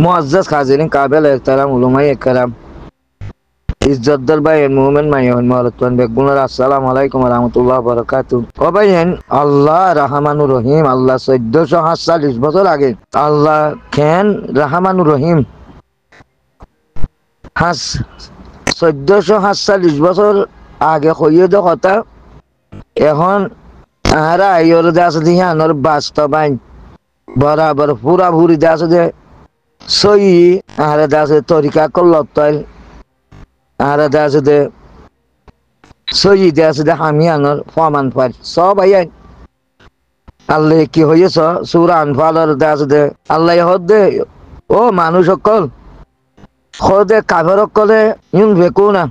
मुअज़्ज़ज़ खाज़िरीन काबिल एहतराम उलमाए इकराम इज्जतदार भाई मोमिन मायन मौलतन बेगुनर अस्सलामु अलैकुम व रहमतुल्लाहि व बाराकातुहू ও ভাইয়েন আল্লাহ রহমানুর রহিম আল্লাহ 1447 বছর আগে আল্লাহ কেন রহমানুর রহিম হাস 1447 বছর আগে কইয়ে দে কথা এখন আরা আইয়র দাস দিহানোর বাস্তবায়ন বরাবর পুরা পুরি দাস দে সই আরা দাস তরিকা কল্লতাইল আরা দাস দে সই দাস দে হামিয়ানোর ফমান পাই সব আইয়াই আল্লাহ কি হইয়েছ সূরা আনফালের দাস দে আল্লাহ হদে ও মানুষ সকল খদে কাফের সকলে ইউন বেকুনা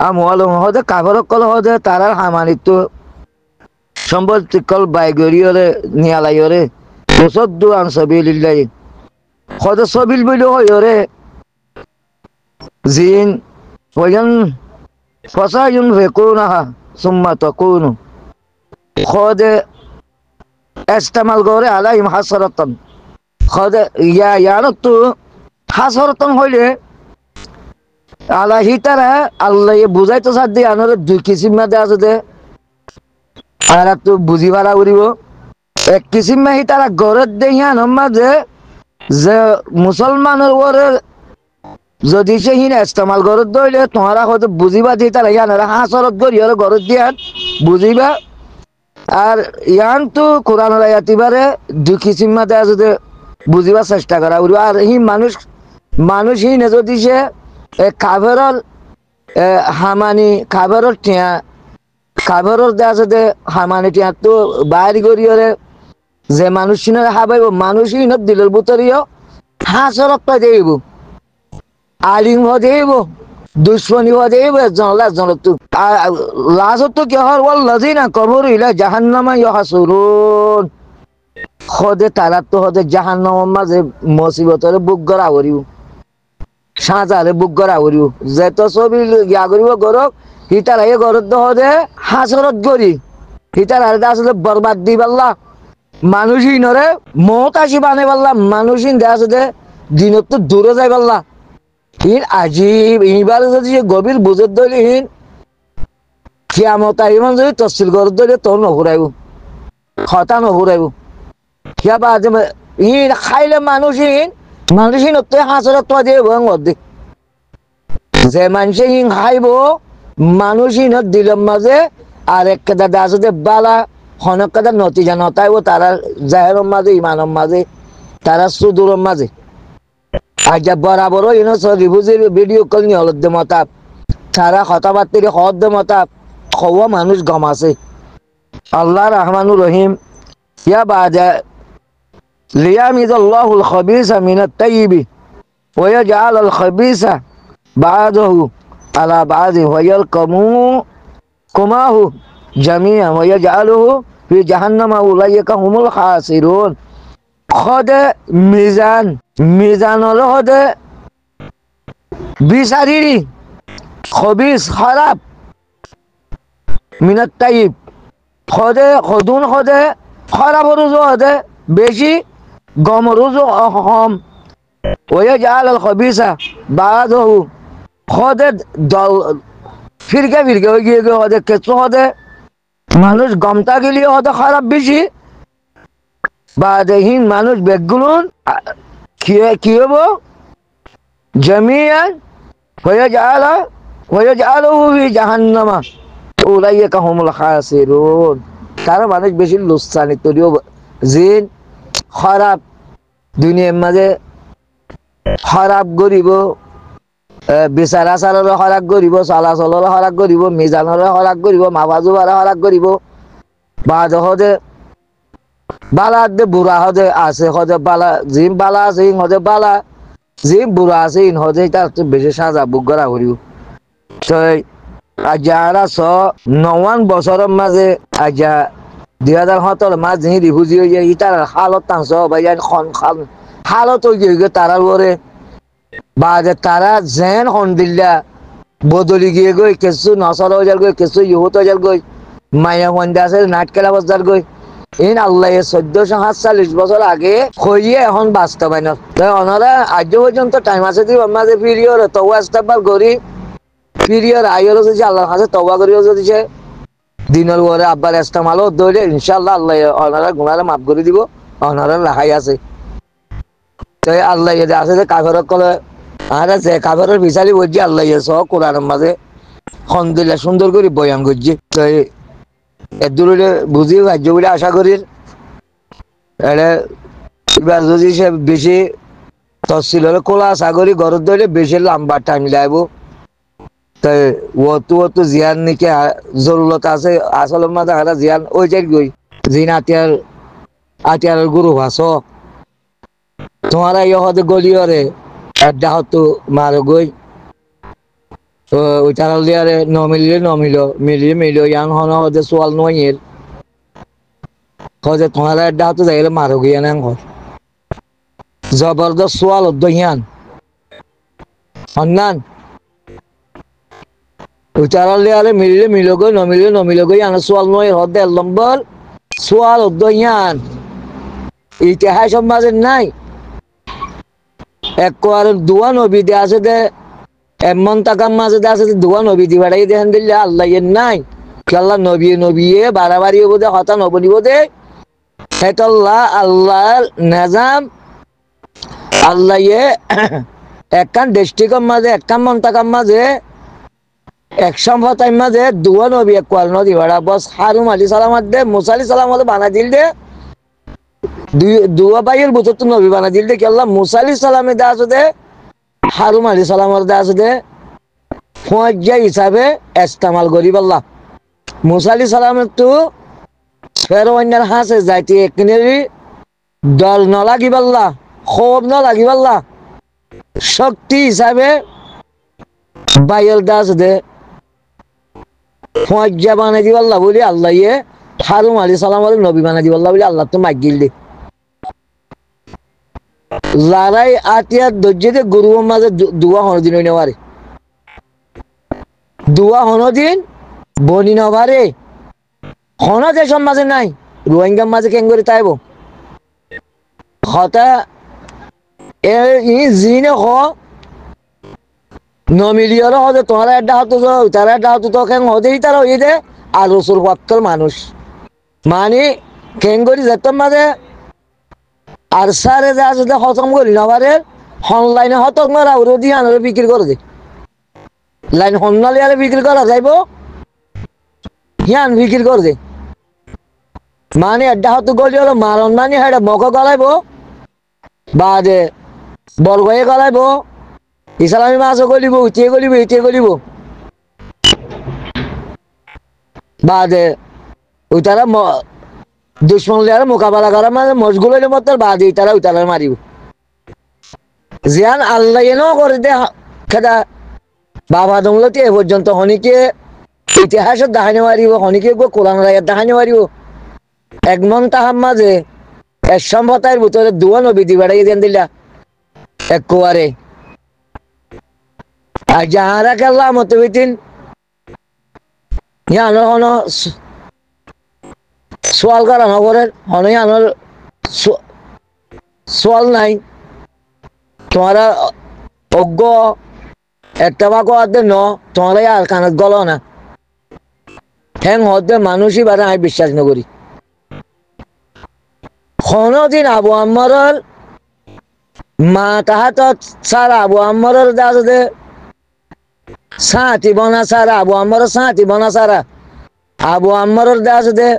আমওয়ালুম হদে কাফের সকল হদে তারার হামানিত সম্পত্তি কল বাইগরিয়রে নিয়ালাইয়রে ওসদ্দু আন সাবিলিল্লাহ খদে সাবিল বইল হইরে জিন ওয়ান ফাসায়ুন বেকুনাহা সুম্মা তাকুনু খদে ইস্তেমাল করে আলাইহিম হাসরাতান খদে ইয়ানতু হাসরাতান হইলে আলাহি তারা আল্লাহ বুঝাইতে সাদ দিয়ে আনরে দুই কিসিম মাঝে আছে দে আর তো বুঝি ভাড়া করিব এক কিসিম মাহি তারা ঘরের দেহিয়ান মাঝে যে মুসলমানের ওরে যদি সে হিন ইস্তেমাল ঘরত দইলে তোমারা হয়তো বুঝিবা দিয়ে তারা ইয়ানরা হাসরত করি আর ঘরত দিয়ান বুঝিবা আর ইয়ান তো কোরআন আয়াতিবারে দুই কিসিম মাঝে আছে দে বুঝিবার চেষ্টা করা করিব আর হি মানুষ হিনে যদি সে কাভেরর হামানি কাভেরর টিয়া কাভেরর দে আছে দে হামানি টিয়া তো বাইরে করিয়রে যে মানুষ সিনরে হাবাইব মানুষ হিনত দিলের বুতরিও হাসরত পাই দেব আলিম হ দেব দুশ্মনী হ দেব একজন তো লাজত তো কি হর ওয়াল্লাযিনা কাফারু ইলা জাহান্নামা ইয়াহসুরুন খদে তারা তো হদে জাহান্নামের মাঝে মুসিবতের বুক গড়া করিব সাজারে বুক গড়া করিব যেত ছবি ইয়া করিব গরক হিতার আগে গরত হদে হাসরত গরি হিতার আর আসলে বরবাদ দি পাল্লা মানুষই নরে মত আসি বানে পাল্লা মানুষই দেশ দে দিনত তো দূরে যাই পাল্লা হিন আজিব এইবার যদি গভীর বুঝত ধরি হিন কিয়ামত ইমান যদি তফসিল গরত ধরে তো নঘুরাইব হতা নঘুরাইব কিয়া বাজে হিন খাইলে মানুষই নতে হাসরত তো দিয়ে ভং অর্ধেক যে মানুষে হিন খাইব মানুষই নত দিলম মাঝে আর এক কেদা দাস দে বালা হনক কেদা নতিজা নতাইব তারা জাহেরম মাঝে ইমানম মাঝে তারা সুদূরম মাঝে আর যা বরাবর ইনো রিভুজির ভিডিও কল নি হলদ দে মতাব তারা কথাবার্তির হদ দে মতাব খওয়া মানুষ গম আছে আল্লাহ রহমানুর রহিম ইয়া বাজা লিয়ামিজ আল্লাহুল খাবিসা মিনাত তাইয়িবি ওয়া ইয়াজআল আল খাবিসা বা'দাহু আলা বা'দি ওয়া ইয়ালকামুহু জামিআন ওয়া ইয়াজআলুহু ফি জাহান্নামা উলাইকা হুমুল খাসিরুন খদে মিজান হলো হদে বিচারিরি খবিস খারাপ মিনাত তাইয়িব খদে খদুন খদে খারাপ রুজু হদে বেশি গম রুজু কম ওয়া জাআল আল খাবিসা বা'দাহু খদে দল ফিরকে হয়ে গিয়ে হদে কেঁচো হদে মানুষ গমতা গেলে হদে খারাপ বেশি বাদেহীন মানুষ বেগুন কি হবো জামিয়ান ওয়াজআলুহু ফি জাহান্নামা উলাইকা হুমুল খাসিরুন তারা মানুষ বেশি লুচ্ছানি তরিও জিন খারাপ দুনিয়ার মাঝে খারাপ গরিব বিচার আচারের খারাপ গরিব চলাচলের খারাপ গরিব মিজানের খারাপ গরিব মাবাজুবার খারাপ গরিব বা হদে বালা দে বুড়া হদে আছে হদে বালা জিম বালা আছে হদে বালা জিম বুড়া আছে হদে তার বেশি সাজা বুক করা করিব তো আজারা ৯ বছরের মাঝে আজা ২০১৭ মাঝে রিফিউজি হয়ে ইটার হালত টানছ ভাই খান হালত হয়ে গিয়ে তারার পরে বাদে তারা জেন হন্দিল্লা বদলি গিয়ে গই কিছু নসল হয়ে যাল গই কিছু ইহুত হয়ে যাল গই মায়া মন্দা আছে নাট খেলা বজার গই ইন আল্লাহ 1447 বছর আগে হইয়ে এখন বাস্তবায়ন তাই ওনারা আজ পর্যন্ত টাইম আছে দিব আমাদের পিরিয়ড তওবা ইস্তেগফার করি পিরিয়ড আইরো যদি আল্লাহর কাছে তওবা করিও যদি সে দিনের পরে আব্বার ইস্তেমালও ধরে ইনশাআল্লাহ আল্লাহ ওনারা গুনাহ মাফ করে দিব ওনারা রাখাই আছে তাই আল্লাহ যদি আছে যে কাফেরক কলে আর আছে কাফেরের বিচারি বলছি আল্লাহ সহ কোরআনের মাঝে আলহামদুলিল্লাহ সুন্দর করে বয়ান করছি তাই এদুরে বুঝি রাজ্য বলে আশা করি এটা এবার যদি সে বেশি তফসিল হলে খোলা আশা করি ঘরের ধরে বেশি লম্বা টাইম লাগব তাই অত জিয়ান নাকি জরুরত আছে আসলে মাঝে হারা জিয়ান ওই যাই গই জিন আতিয়ার গুরু ভাস তোমারা ইহতে গলিয়রে একটা হতো মার গই ওই তারা লিয়ারে মিলিয়ে ইয়ান হন হতে সোয়াল নয়ের হতে তোমারা একটা হতো যাইলে মারো গিয়া না জবরদস্ত সোয়াল দহিয়ান হন্নান উচারাল লিয়ারে মিলিয়ে গই আনা সোয়াল নয়ের হতে নম্বর সোয়াল দহিয়ান ইতিহাস মাঝে নাই এক দুয়া নবী দে আছে দে এমন টাকার মাঝে আছে দুয়া নবী দি বাড়াই দেখেন দিলে আল্লাহ নাই আল্লাহ নবী বাড়াবাড়ি হবো দে হতা নবনিব দে হেতল্লাহ আল্লাহর নিজাম আল্লাহ একখান ডিস্ট্রিক্টের মাঝে একখান মন্তাকার মাঝে এক সম্পতার মাঝে দুয়া নবী এক কোয়াল নদী বাড়া বস হারুম আলী সালামাত দে মুসা আলী সালাম বানা দিল দে দুয়া ভাইয়ের বুতর তো নবী বানা দিল দে কি আল্লাহ মুসা আলী সালামে দে আছে দে হারুম আলী সালামের দে আছে দে ফৌজা হিসাবে ইস্তেমাল করি বললা মুসা আলী সালামের তো ফেরোয়ান্যার হাসে যাইতে একনেরি দল ন লাগি বললা ক্ষোভ ন লাগি বললা শক্তি হিসাবে বাইয়ের দে আছে দে ফৌজা বানাই দি বললা বলি আল্লাহ ইয়ে হারুম আলী সালামের নবী বানা দি বললা বলি আল্লাহ তো মাগিল দে যারাই আতিয়ার ধৈর্যতে গুরুর মাঝে দুয়া হনদিন হই নেওয়ারে দুয়া হনদিন বনি নভারে হন দেশের মাঝে নাই রোহিঙ্গার মাঝে কেন করে তাইব হতা জিনে হ নমিলিয়র হতে তোমার একটা হতো তারা একটা হতো তো কেন হতেই তারা হয়ে দে আর রসুল পক্ষের মানুষ মানে কেন করি যেতাম মাঝে আর সারে যা আছে খতম করি না পারে অনলাইনে হতক মারা ওর দিয়ে বিক্রি করে দে লাইন হন্নালি আরে বিক্রি করা যাইব হিয়ান বিক্রি করে দে মানে একটা হতো গলি হলো মারণ মানে হেটা মক গলাইব বা যে বরগয়ে গলাইব ইসলামী মাছও গলিব ইটিয়ে গলিব বা যে ওই তারা দুশ্মন লিয়ার মোকাবেলা করা মানে মশগুল হইলে মত বাদ তারা ওই তারা মারিব জিয়ান আল্লাহ ন করে দে খেদা বাবা দমলতি এ পর্যন্ত হনিকে ইতিহাসের দেখানি মারিব হনিকে কোরআন রায়ের দেখানি মারিব একমন তাহার মাঝে এক সম্পতার ভিতরে দুয়া নবী দি বেড়াই দেন দিলা একবারে আর যাহারা খেলা মতো বিতিন ইয়ানো হন সোয়াল করা নগরের হনই আনোর সোয়াল নাই তোমারা অজ্ঞ একটা বা কোয়াতে ন তোমার আর কানত গল না হ্যাং হতে মানুষই বারে আমি বিশ্বাস নকরি কোনদিন আবু আম্মরের মা তাহাত সারা আবু আম্মরের দাসে সাঁতি বনা সারা আবু আম্মরের সাঁতি বনা সারা আবু আম্মরের দাসে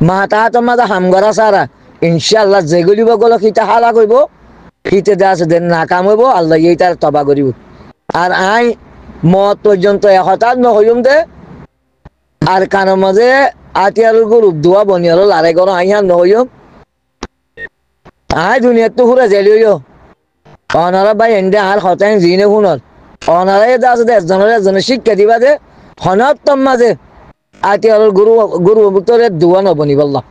মা তাহাত মাঝে হামগরা সারা ইনশাল্লাহ যেগুলি বগল খিতা হালা করব খিতে দাসে দেন না কাম হইব আল্লাহ এই তার তবা করিব আর আই মত পর্যন্ত হঠাৎ নহইম দে আর কানের মাঝে আতিয়ার গরু দোয়া বনিয়ার লারে করো আই হান নহইম আই দুনিয়ার তো ঘুরে যাইলিও অনারা ভাই এন্ডে আর হতাই জিনে শুনর অনারাই আছে একজনের শিক্ষা দিবা দে হনত্তম মাঝে আতিয়ার গরু ভিতরে দোয়া নবনি বললা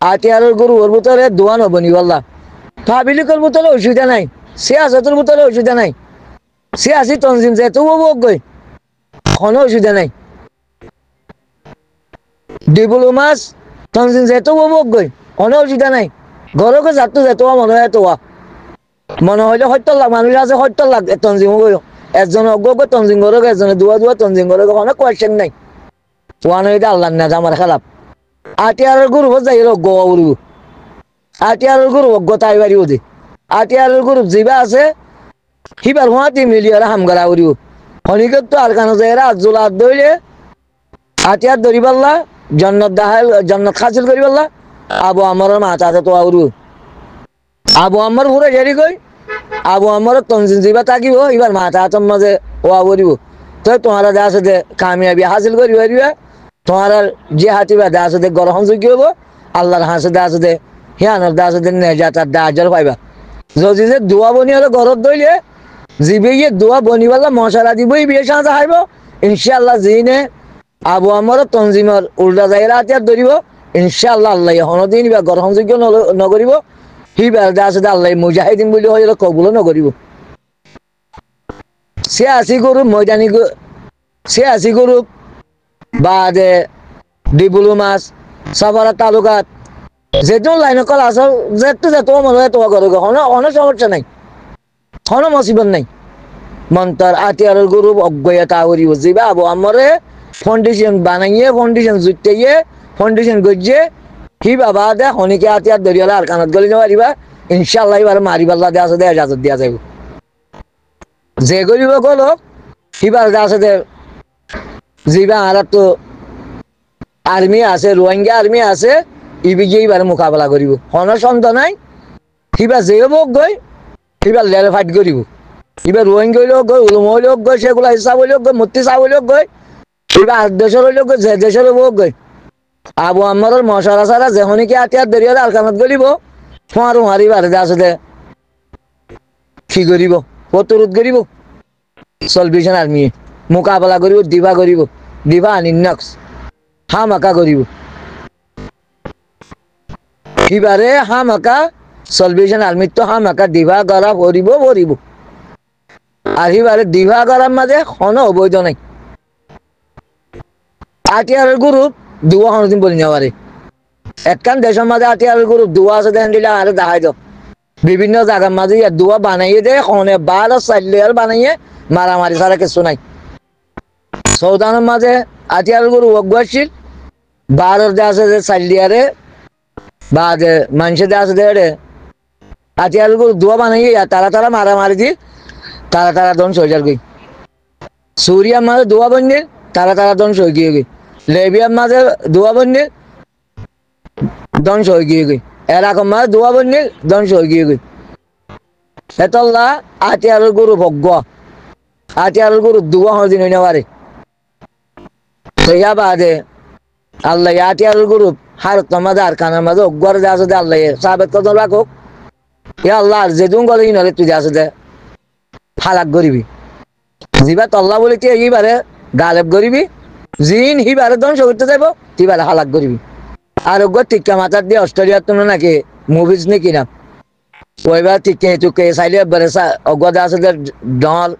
আতিয়ার গরুর ভিতরে দোয়া নবনি বললা ফাবিলিকর ভিতরে অসুবিধা নাই সিয়াসতের ভিতরে অসুবিধা নাই সিয়াসি তনজিম যেহেতু গই কোনো অসুবিধা নাই ডিপ্লোমাস তনজিন যেহেতু বক গই কোনো অসুবিধা নাই ঘরকে যাতো যেতো মনে হয় তো মনে হইলে 70 লাখ মানুষ আছে 70 লাখ তনজিম গই একজন অজ্ঞ তনজিম ঘরকে একজনে দুয়া তনজিম ঘরকে কোনো কোয়েশ্চেন নাই ওয়ান হইতে আল্লাহ না আমার খেলাপ আটিয়ারের গ্রুপ যাই গোয়া উড়ব আটিয়ারের গ্রুপ অজ্ঞতা আইবারি ওদে আটিয়ারের গ্রুপ জিবা আছে হিবার হুয়াতি মিলিয়ার হামগারা উড়ব হনিকত তো আর কানো যায় আজুলা দইলে আটিয়ার ধরি পাল্লা জন্নত হাসিল করি পাল্লা আবু আমার মাথা আছে তো উড়ব আবু আমার ঘুরে হেরি কই আবু আমার তনজিন জিবা থাকিব এবার মাথা হাতের মাঝে ওয়া উড়ব তো তোমারা যা আছে কামিয়াবি হাসিল করি পারিবা তোমার যে হাতিবা দা আছে গ্রহণযোগ্য হবো আল্লাহর হাসে দা আছে হিয়ানোর দা আছে নেজাতার দা আজর পাইবা যদি যে দোয়া বনি হলে ঘরত দইলে জিবে গিয়ে দোয়া বনিবাল্লা মশালা দিবই বিয়ে সাঁজা হাইব ইনশাআল্লাহ জিনে আবু আমার তনজিমর উল্টা জায়গা হাতিয়ার ধরিব ইনশাআল্লাহ আল্লাহ হনদিন বা গ্রহণযোগ্য নকরিব হিবার দা আছে আল্লাহ মুজাহিদিন বলি হইলে কবুল নকরিব সে আসি গরু ময়দানি সে আসি গরু বাদে ডিপ্লোমাস সাভারা তালুকাত যেহেতু লাইন কল আস যেত মনে হয় তোমার ঘরে অনেক সমস্যা নাই কোনো মুসিবত নাই মন্তর আতিয়ারের গরু অজ্ঞতা করিব যাবা আবু আমরে ফাউন্ডেশন বানাইয়ে ফাউন্ডেশন জুটাইয়ে ফাউন্ডেশন গজিয়ে কি বাবা দে হনিকে আতিয়ার দরিয়ালা আর কানত গলি যাবা ইনশাআল্লাহ এবার মারিবাল্লা দে আছে দে ইজাজত দিয়া যাইব যে গরিব গল কিবার দে আছে দে জিবা আর তো আর্মি আছে রোহিঙ্গা আর্মি আছে ইবিগে এবার মোকাবেলা করিব কোনো সন্দেহ নাই কিবা যে হোক গই কিবা লেলে ফাইট করিব এবার রোহিঙ্গা হইলেও গই উলুম হইলেও গই সেগুলা হিসাব হইলেও গই মূর্তি চাপ হইলেও গই এবার আর দেশের হইলেও গই যে দেশের হোক গই আবু আমারের মশারা সারা যেহনিকে আতিয়ার দরিয়ার আলকানত গলিব ফাঁড়ু হারিবার আছে দে কি করিব প্রতিরোধ করিব সলভেশন আর্মি মোকাবেলা করিব দিবা আনিনক্স হামাকা করিব এবারে হামাকা সলভেশন আর্মির তো হামাকা দিবা করা ভরিব আর এবারে দিবা করার মাঝে কোনো অবৈধ নাই আটিয়ারের গ্রুপ দুয়া হনদিন বলি নেওয়ারে একখান দেশের মাঝে আটিয়ারের গ্রুপ দুয়া আছে দেখেন দিলে আরে দেখাই দাও বিভিন্ন জায়গার মাঝে দুয়া বানাইয়ে দেয় কনে বার সাইলের বানাইয়ে মারামারি ছাড়া কিছু নাই সৌদানের মাঝে আটিয়ারের গরু অগুয়াছিল বারোর দে আছে যে সাইলিয়ারে বা যে মানুষের দে আছে দে আটিয়ারের গরু দুয়া বানাইয়ে তারা মারামারি দি তারা দন সইজার গই সুরিয়ার মাঝে দুয়া বন্যে তারা দন সই গিয়ে গই লেবিয়ার মাঝে দুয়া বন্যে দন সই গিয়ে গই এরকম মাঝে দুয়া বন্যে দন সই গিয়ে গই এতল্লা আটিয়ারের গরু ভগ্য আটিয়ারের গরু দুয়া হদিন হই নেওয়ারে সেইয়া বাদে আল্লাহ আটিয়ারের গরু হারত মাঝে আর কানের মাঝে অজ্ঞার দে আছে দে আল্লাহ সাবেত কত রাখুক এ আল্লাহ আর যেদুন গলে নলে তুই আছে দে হালাক করিবি যিবা তল্লা বলি তুই এইবারে গালেব করিবি জিন হিবারে ধ্বংস করতে যাইব তুইবারে হালাক করিবি আর অজ্ঞ টিকা মাথার দিয়ে অস্ট্রেলিয়ার তো নাকি মুভিজ নে কিনা ওইবার টিকে টুকে চাইলে অজ্ঞ দে আছে দে ডল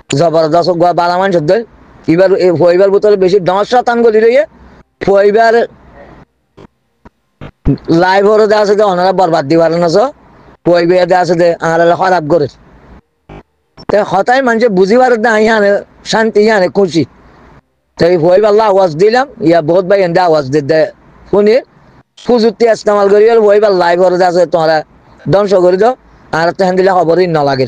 জবরদস্ত অজ্ঞ বালা মানুষ দেয় এবার ফইবার বোতলে বেশি 10 শতাংশ গলি রইয়ে ফইবার লাইভ হরে দে আছে দে ওনারা বরবাদ দিবার না ফইবে দে আছে দে আনারা খারাপ করে তে হতাই মানুষে বুঝিবার না ইহানে শান্তি ইহানে খুশি তাই ফইবার আওয়াজ দিলাম ইয়া বহুত ভাই এন্ডা আওয়াজ দে শুনি প্রযুক্তি ইস্তেমাল করি আর ফইবার লাইভ হরে দে আছে তোমরা ধ্বংস করে দাও আর তো হ্যান্দিলে খবরই না লাগে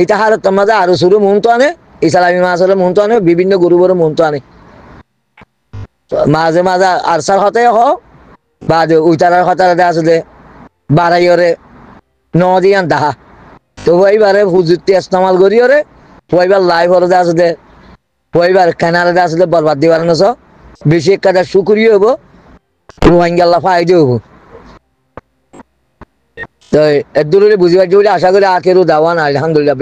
এটা হার তোমাদের আরো শুরু মনতো আনে ইসলামী মাসের মনতো আনে বিভিন্ন গুরুবর মনতো আনে মাঝে আরসার হতে হোক বা উইতারার হতারে আছে দে বাড়াইরে নদিয়ান দাহা তো ওইবারে প্রযুক্তি ইস্তেমাল করি ওরে ওইবার লাইভ হরে আছে দে ওইবার কেনারে আছে দে বরবাদ দিবার না বেশি একটা শুকুরি হবো রোহিঙ্গা ফায়দে হবো তো এর দূরে বুঝিবার আশা করি আখেরও দাওয়ান আলহামদুলিল্লাহ।